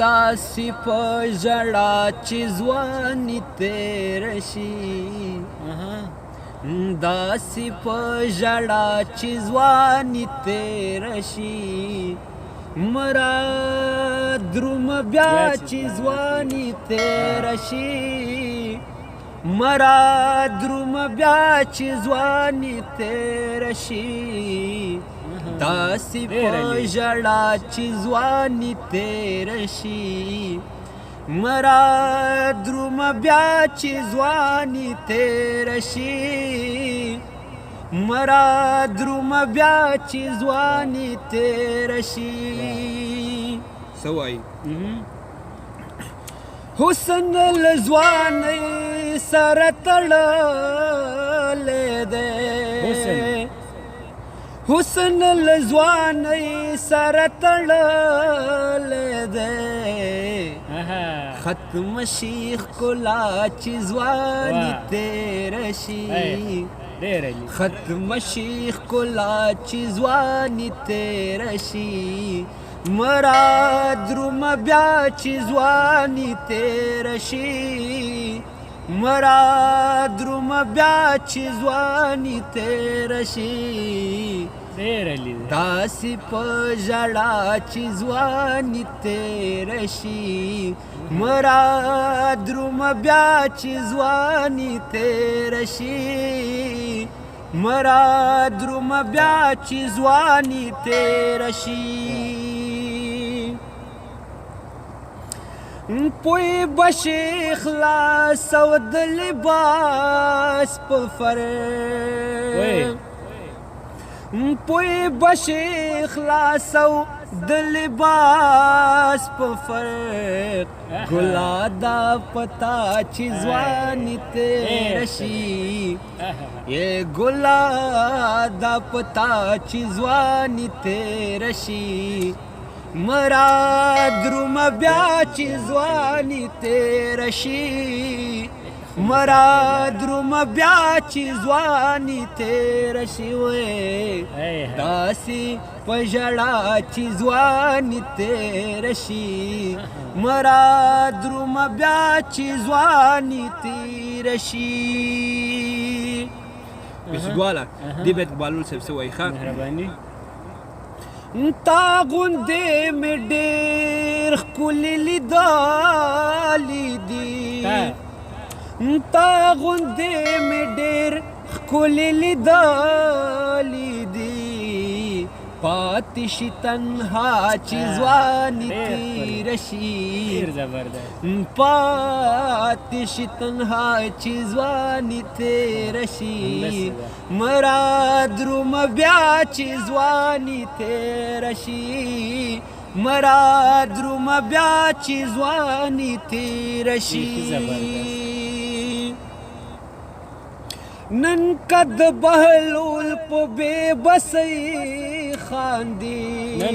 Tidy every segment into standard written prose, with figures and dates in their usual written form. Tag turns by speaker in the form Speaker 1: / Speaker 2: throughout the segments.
Speaker 1: داسې په ژړا چې ځواني تېر شي داسې په ژړا چې ځواني تېر شي مرا دروم بیا چې ځواني تېر شي مرا دروم بیا چې ځواني تېر شي داسې په ژړا چې ځواني تېر شي مرا دروم بیا چې ځواني تېر شي مرا دروم بیا چې ځواني تېر شي څه وایي حسن له ځوانۍ سره تړلی دی حسن له ځوانۍ سره تړلی دی ختم شي ښکلا چې ځواني تېره شي ختم شي ښکلا چې ځواني تېره شي مرا دروم بیا چې ځواني تېره شي مرا دروم بیا چې ځواني تېره شي داسې په ژړا چې ځواني تېره شي مرا دروم بیا چې ځواني تېره شي مرا دروم بیا چې ځواني تېره شي پوی بشي خلاص او د لباس په فرق پوی بشي خلاص او د لباس په فرق ګلا دا پتا چې ځواني تېره شي یې ګلا دا پتا چې ځواني تېره شي مرا دروم بیا چې ځواني تېره شي مرا دروم بیا چې ځواني تېره شي داسې په ژړا چې ځواني تېره شي مرا دروم بیا چې ځواني تېره شي بسګواله دې بیت اقبالول صاحب څه وایي ښه مهرباني تا غوندې مې ډېر ښکلي لیدلي دي تا غوندې مې ډېر ښکلي لیدلي دي پاتې شي تنها چې ځواني تېره شي پاتې شي تنها چې ځواني تېره شي مرا دروم بیا چې ځواني تېره شي مرا دروم بیا چې ځواني تېره شي نن قد بهلول په بې بسۍ خاندي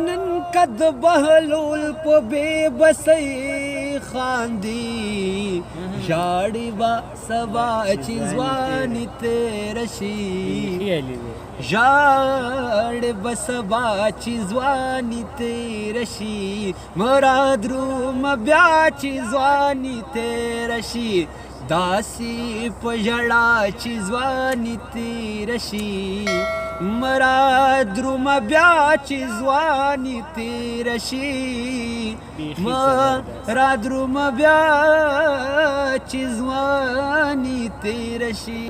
Speaker 1: نن قد بهلول په بې بسۍ خاندي ژاړي به سبا چې ځواني تېره شي ژاړي به سبا چې ځواني تېره شي مرا دروم بیا چې ځواني تېره شي داسې په ژړا چې ځواني تېره شي مرا دروم بیا چې ځواني تېره شي مرا دروم بیا چې ځواني تېره شي